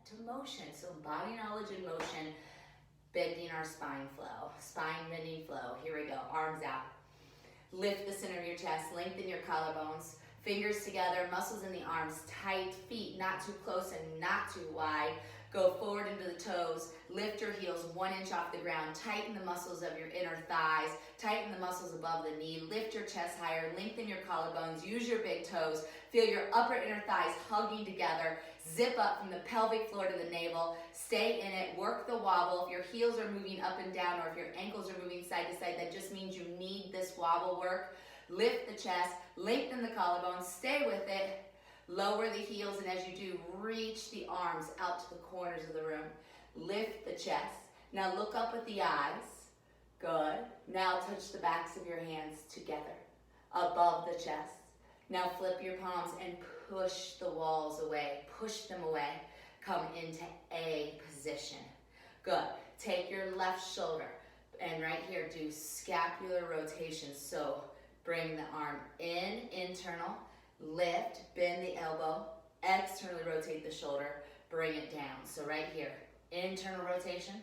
to motion. So body knowledge in motion, bending our spine flow, spine bending flow. Here we go, arms out. Lift the center of your chest, lengthen your collarbones, fingers together, muscles in the arms, tight feet, not too close and not too wide. Go forward into the toes, lift your heels 1 inch off the ground, tighten the muscles of your inner thighs, tighten the muscles above the knee, lift your chest higher, lengthen your collarbones, use your big toes, feel your upper inner thighs hugging together, zip up from the pelvic floor to the navel, stay in it, work the wobble. If your heels are moving up and down or if your ankles are moving side to side, that just means you need this wobble work. Lift the chest, lengthen the collarbones, stay with it. Lower the heels, and as you do, reach the arms out to the corners of the room. Lift the chest. Now look up at the eyes. Good. Now touch the backs of your hands together, above the chest. Now flip your palms and push the walls away. Push them away. Come into A position. Good. Take your left shoulder, and right here, do scapular rotation. So bring the arm in, internal. Lift, bend the elbow, externally rotate the shoulder, bring it down. So right here, internal rotation,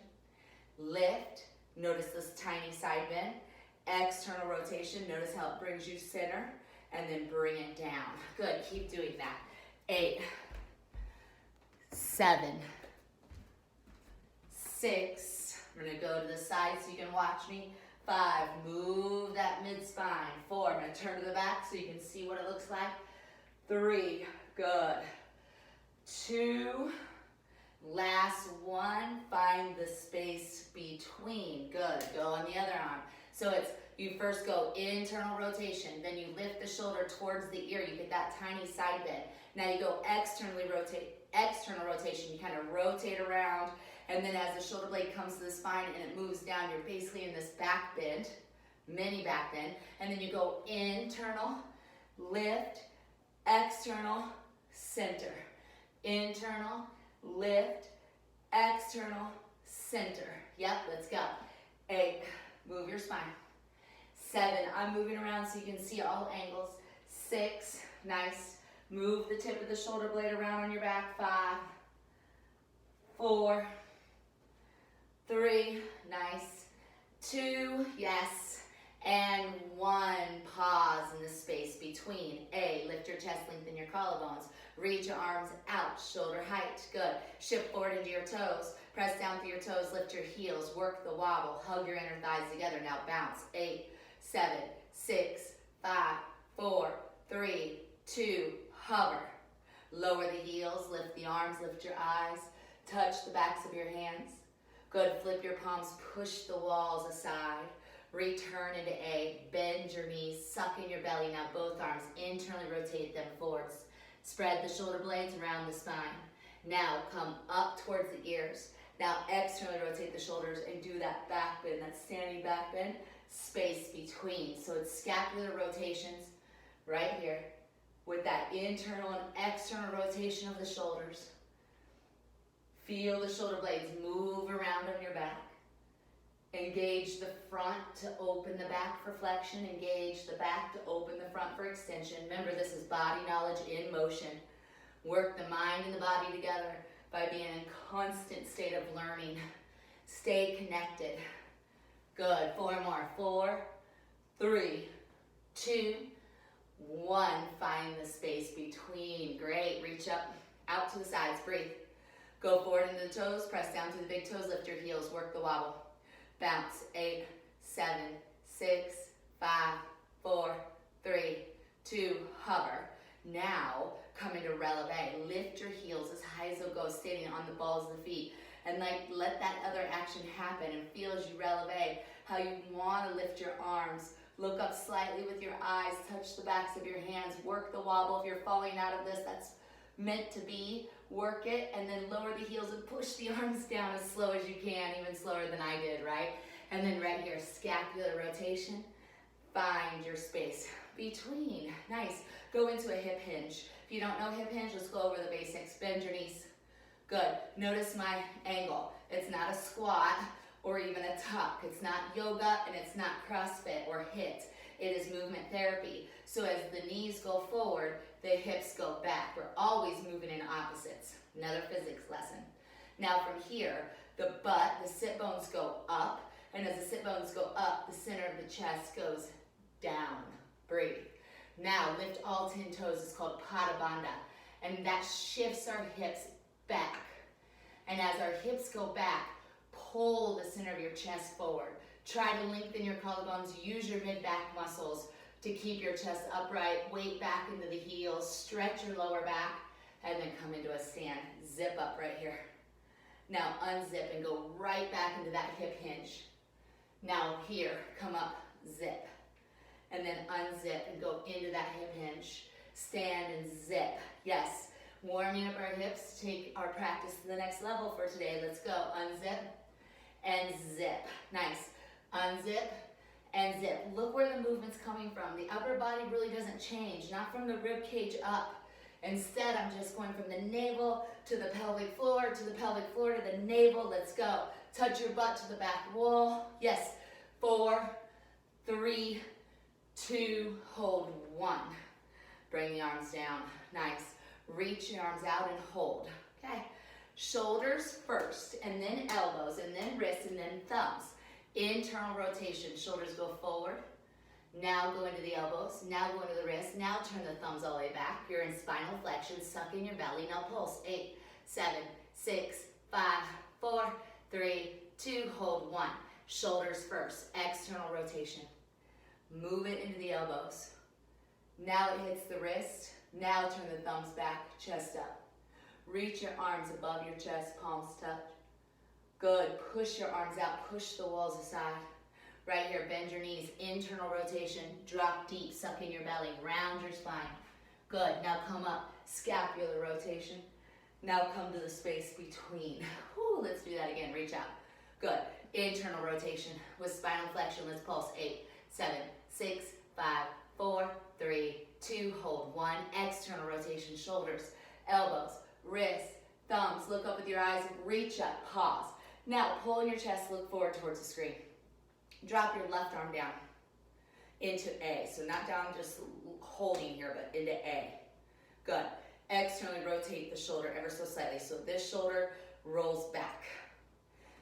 lift, notice this tiny side bend, external rotation, notice how it brings you center, and then bring it down. Good, keep doing that. 8, 7, 6, I'm gonna go to the side so you can watch me. 5, move that mid-spine. 4, I'm gonna turn to the back so you can see what it looks like. 3, good. 2, last 1, find the space between. Good, go on the other arm. So it's, you first go internal rotation, then you lift the shoulder towards the ear, you get that tiny side bend. Now you go externally rotate, external rotation, you kind of rotate around, and then as the shoulder blade comes to the spine and it moves down, you're basically in this back bend, mini back bend, and then you go internal, lift, external, center. Internal, lift, external, center. Yep, let's go. 8, move your spine. 7, I'm moving around so you can see all angles. 6, nice. Move the tip of the shoulder blade around on your back. 5, 4, 3, nice. 2, yes. And 1, pause in the space between. A, lift your chest, lengthen your collarbones. Reach your arms out, shoulder height. Good. Shift forward into your toes. Press down through your toes, lift your heels, work the wobble. Hug your inner thighs together. Now bounce. 8, 7, 6, 5, 4, 3, 2, hover. Lower the heels, lift the arms, lift your eyes. Touch the backs of your hands. Good. Flip your palms, push the walls aside. Return into A, bend your knees, suck in your belly. Now both arms, internally rotate them forwards. Spread the shoulder blades around the spine. Now come up towards the ears. Now externally rotate the shoulders and do that back bend, that standing back bend, space between. So it's scapular rotations right here with that internal and external rotation of the shoulders. Feel the shoulder blades move around on your back. Engage the front to open the back for flexion. Engage the back to open the front for extension. Remember, this is body knowledge in motion. Work the mind and the body together by being in constant state of learning. Stay connected. Good. 4 more. 4, 3, 2, 1. Find the space between. Great. Reach up, out to the sides. Breathe. Go forward into the toes. Press down to the big toes. Lift your heels. Work the wobble. Bounce. 8, 7, 6, 5, 4, 3, 2, hover. Now, come into releve. Lift your heels as high as they'll go, standing on the balls of the feet. And let that other action happen and feel as you releve how you want to lift your arms. Look up slightly with your eyes, touch the backs of your hands, work the wobble. If you're falling out of this, that's meant to be. Work it, and then lower the heels and push the arms down as slow as you can, even slower than I did, right? And then right here, scapular rotation. Find your space between. Nice. Go into a hip hinge. If you don't know hip hinge, let's go over the basics. Bend your knees. Good. Notice my angle. It's not a squat or even a tuck. It's not yoga and it's not CrossFit or HIIT. It is movement therapy. So as the knees go forward, the hips go back. We're always moving in opposites. Another physics lesson. Now from here, the butt, the sit bones go up, and as the sit bones go up, the center of the chest goes down. Breathe. Now lift all 10 toes. It's called Pada Bandha, and that shifts our hips back. And as our hips go back, pull the center of your chest forward. Try to lengthen your collarbones. Use your mid-back muscles to keep your chest upright. Weight back into the heels. Stretch your lower back, and then come into a stand. Zip up right here. Now unzip and go right back into that hip hinge. Now here, come up, zip. And then unzip and go into that hip hinge. Stand and zip. Yes, warming up our hips to take our practice to the next level for today. Let's go. Unzip and zip. Nice. Unzip and zip. Look where the movement's coming from. The upper body really doesn't change, not from the rib cage up. Instead, I'm just going from the navel to the pelvic floor, to the pelvic floor, to the navel. Let's go. Touch your butt to the back wall. Yes. 4, 3, 2, hold 1. Bring the arms down. Nice. Reach your arms out and hold. Okay. Shoulders first, and then elbows, and then wrists, and then thumbs. Internal rotation. Shoulders go forward. Now go into the elbows. Now go into the wrists. Now turn the thumbs all the way back. You're in spinal flexion. Suck in your belly. Now pulse. 8, 7, 6, 5, 4, 3, 2, hold 1. Shoulders first. External rotation. Move it into the elbows. Now it hits the wrist. Now turn the thumbs back, chest up. Reach your arms above your chest, palms touch. Good. Push your arms out. Push the walls aside. Right here, bend your knees. Internal rotation. Drop deep. Suck in your belly. Round your spine. Good. Now come up. Scapular rotation. Now come to the space between. Whew, let's do that again. Reach out. Good. Internal rotation with spinal flexion. Let's pulse. 8, 7, 6, 5, 4, 3, 2, hold 1. External rotation. Shoulders, elbows, wrists, thumbs. Look up with your eyes. Reach up. Pause. Now pull in your chest. Look forward towards the screen. Drop your left arm down into A. So not down just holding here, but into A. Good. Externally rotate the shoulder ever so slightly. So this shoulder rolls back.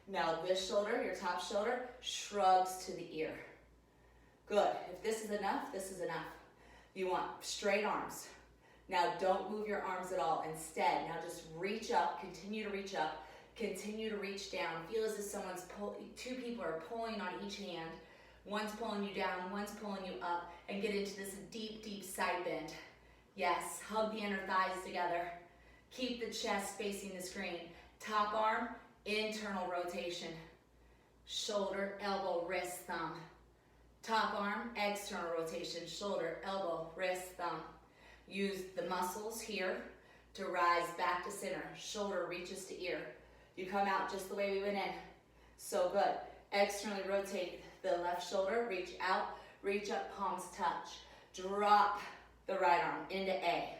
Now this shoulder, your top shoulder, shrugs to the ear. Good. If this is enough, this is enough. You want straight arms. Now don't move your arms at all. Instead, now just reach up, continue to reach up. Continue to reach down. Feel as if two people are pulling on each hand. One's pulling you down, one's pulling you up, and get into this deep, deep side bend. Yes, hug the inner thighs together. Keep the chest facing the screen. Top arm, internal rotation. Shoulder, elbow, wrist, thumb. Top arm, external rotation. Shoulder, elbow, wrist, thumb. Use the muscles here to rise back to center. Shoulder reaches to ear. You come out just the way we went in. So good. Externally rotate the left shoulder. Reach out. Reach up. Palms touch. Drop the right arm into A.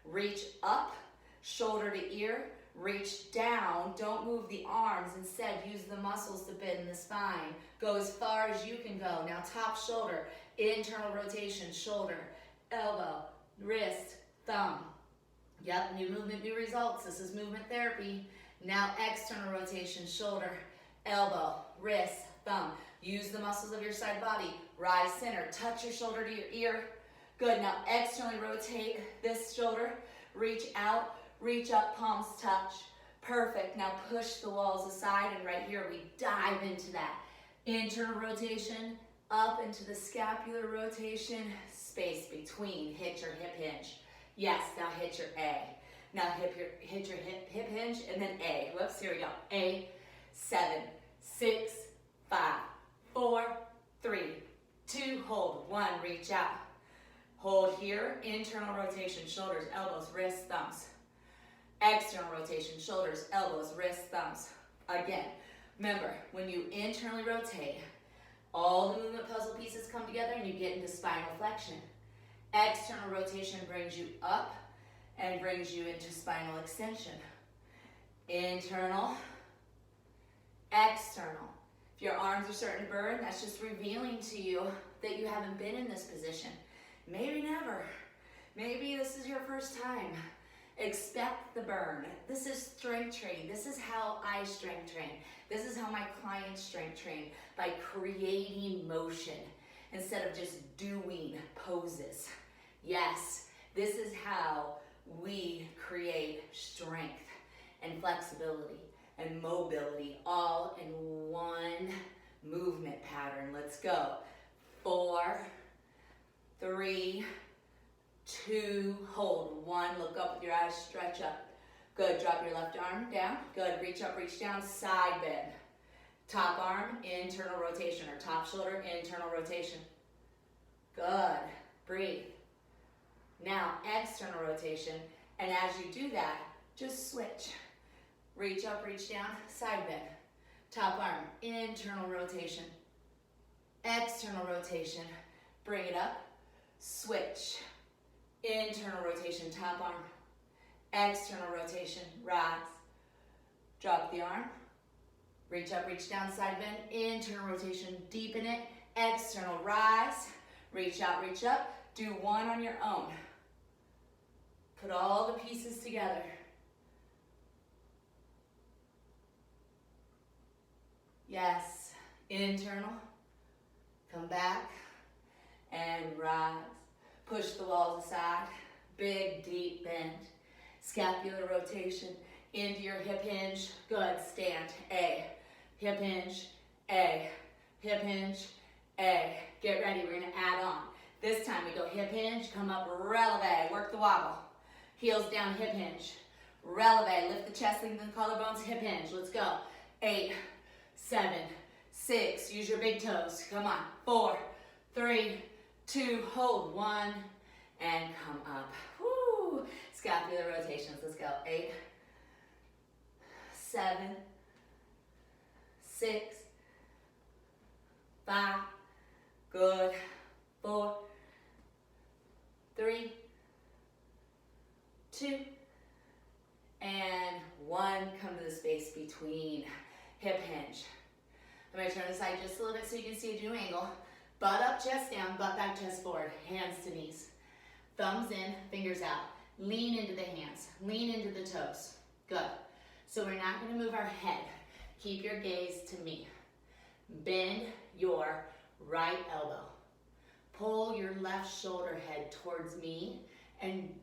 Reach up. Shoulder to ear. Reach down. Don't move the arms. Instead, use the muscles to bend the spine. Go as far as you can go. Now top shoulder. Internal rotation. Shoulder. Elbow. Wrist. Thumb. Yep. New movement, new results. This is movement therapy. Now external rotation, shoulder, elbow, wrist, thumb. Use the muscles of your side body. Rise center, touch your shoulder to your ear. Good, now externally rotate this shoulder. Reach out, reach up, palms touch. Perfect, now push the walls aside, and right here we dive into that. Internal rotation, up into the scapular rotation, space between, hit your hip hinge. Yes, now hit your A. Now hit your hip hinge, and then A. Whoops, here we go. A, 7, 6, 5, 4, 3, 2, hold. 1, reach out. Hold here, internal rotation, shoulders, elbows, wrists, thumbs. External rotation, shoulders, elbows, wrists, thumbs. Again, remember, when you internally rotate, all the movement puzzle pieces come together and you get into spinal flexion. External rotation brings you up and brings you into spinal extension. Internal, external. If your arms are starting to burn, that's just revealing to you that you haven't been in this position. Maybe never. Maybe this is your first time. Expect the burn. This is strength training. This is how I strength train. This is how my clients strength train, by creating motion instead of just doing poses. Yes, this is how we create strength and flexibility and mobility all in one movement pattern. Let's go. 4, 3, 2, hold. 1, look up with your eyes, stretch up. Good, drop your left arm down. Good, reach up, reach down, side bend. Top arm, internal rotation, or top shoulder, internal rotation. Good, breathe. Now, external rotation, and as you do that, just switch. Reach up, reach down, side bend. Top arm, internal rotation. External rotation, bring it up, switch. Internal rotation, top arm. External rotation, rise. Drop the arm. Reach up, reach down, side bend. Internal rotation, deepen it. External, rise. Reach out, reach up. Do one on your own. Put all the pieces together. Yes, internal. Come back and rise. Push the walls aside. Big, deep bend. Scapular rotation into your hip hinge. Good, stand, A. Hip hinge, A. Hip hinge, A. Get ready, we're gonna add on. This time we go hip hinge, come up, releve, work the wobble. Heels down, hip hinge. Releve, lift the chest, lengthen the collarbones, hip hinge. Let's go. 8, 7, 6, use your big toes. Come on, 4, 3, 2, hold, 1, and come up. Woo! Scapular rotations, let's go. 8, 7, 6, 5, good. 4, 3, 2, and 1. Come to the space between. Hip hinge. I'm going to turn the side just a little bit so you can see a new angle. Butt up, chest down, butt back, chest forward. Hands to knees. Thumbs in, fingers out. Lean into the hands. Lean into the toes. Good. So we're not going to move our head. Keep your gaze to me. Bend your right elbow. Pull your left shoulder head towards me and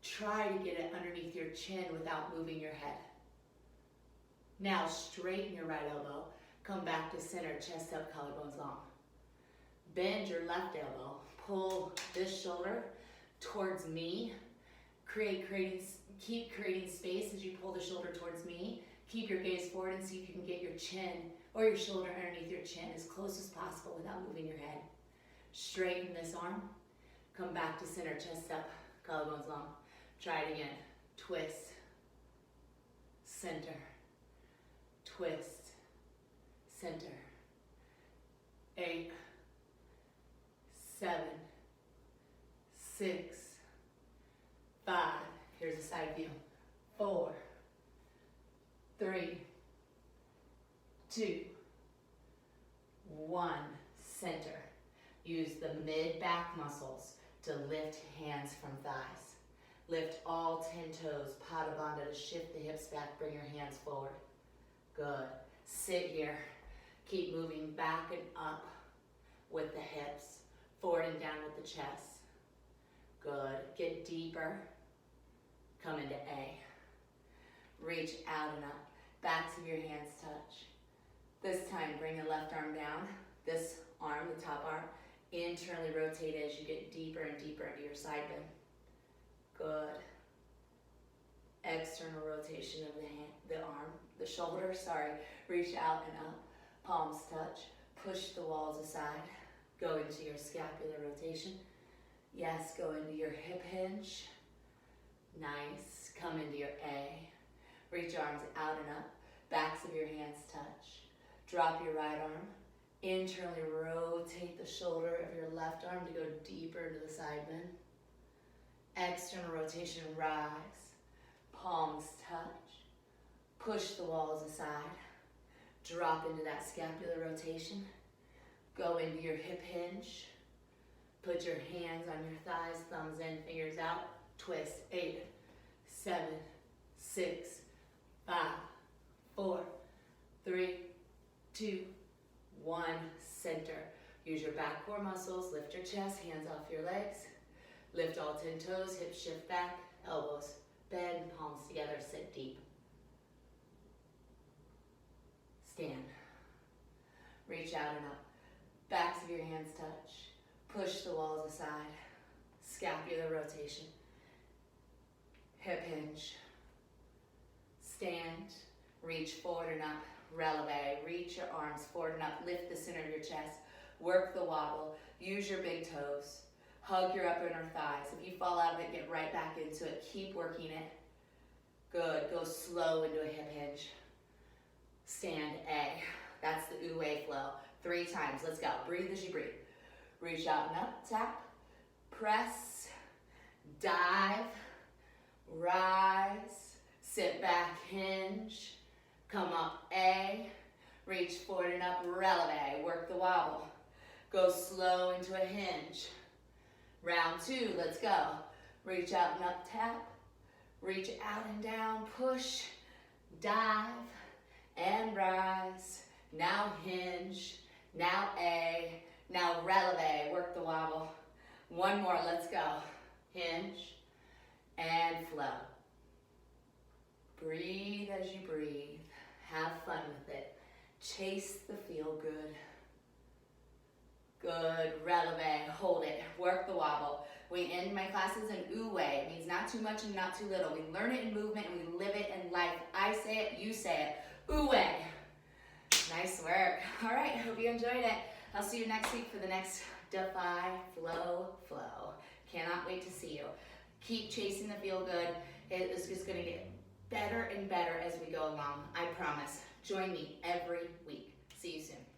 try to get it underneath your chin without moving your head. Now straighten your right elbow. Come back to center, chest up, collarbones long. Bend your left elbow. Pull this shoulder towards me. Keep creating space as you pull the shoulder towards me. Keep your gaze forward and see if you can get your chin or your shoulder underneath your chin as close as possible without moving your head. Straighten this arm. Come back to center, chest up, collarbones long. Try it again. Twist, center, twist, center. 8, 7, 6, 5. Here's a side view. 4, 3, 2, 1. Center. Use the mid-back muscles to lift hands from thighs. Lift all 10 toes, Pada Bandha, to shift the hips back, bring your hands forward. Good. Sit here. Keep moving back and up with the hips, forward and down with the chest. Good. Get deeper. Come into A. Reach out and up. Backs of your hands touch. This time, bring the left arm down. This arm, the top arm, internally rotate as you get deeper and deeper into your side bend. Good. External rotation of the hand, the arm, the shoulder, reach out and up. Palms touch. Push the walls aside. Go into your scapular rotation. Yes, go into your hip hinge. Nice. Come into your A. Reach arms out and up. Backs of your hands touch. Drop your right arm. Internally rotate the shoulder of your left arm to go deeper into the side bend. External rotation, rise. Palms touch. Push the walls aside. Drop into that scapular rotation. Go into your hip hinge. Put your hands on your thighs, thumbs in, fingers out. Twist. 8, 7, 6, 5, 4, 3, 2, 1. Center. Use your back core muscles. Lift your chest, hands off your legs. Lift all 10 toes, hips shift back, elbows bend, palms together, sit deep. Stand. Reach out and up. Backs of your hands touch. Push the walls aside. Scapular rotation. Hip hinge. Stand. Reach forward and up. Releve. Reach your arms forward and up. Lift the center of your chest. Work the wobble. Use your big toes. Hug your upper inner thighs. If you fall out of it, get right back into it. Keep working it. Good. Go slow into a hip hinge. Stand A. That's the Uwe flow. 3 times. Let's go. Breathe as you breathe. Reach out and up. Tap. Press. Dive. Rise. Sit back. Hinge. Come up. A. Reach forward and up. Releve. Work the wobble. Go slow into a hinge. Round 2, let's go. Reach out and up, tap. Reach out and down, push, dive, and rise. Now hinge, now A, now releve, work the wobble. 1 more, let's go. Hinge, and flow. Breathe as you breathe. Have fun with it. Chase the feel good. Good, releve, hold it, work the wobble. We end my classes in Uwe. It means not too much and not too little. We learn it in movement and we live it in life. I say it, you say it. Uwe. Nice work. All right, hope you enjoyed it. I'll see you next week for the next DEFY Flow. Cannot wait to see you. Keep chasing the feel good. It is just gonna get better and better as we go along. I promise. Join me every week. See you soon.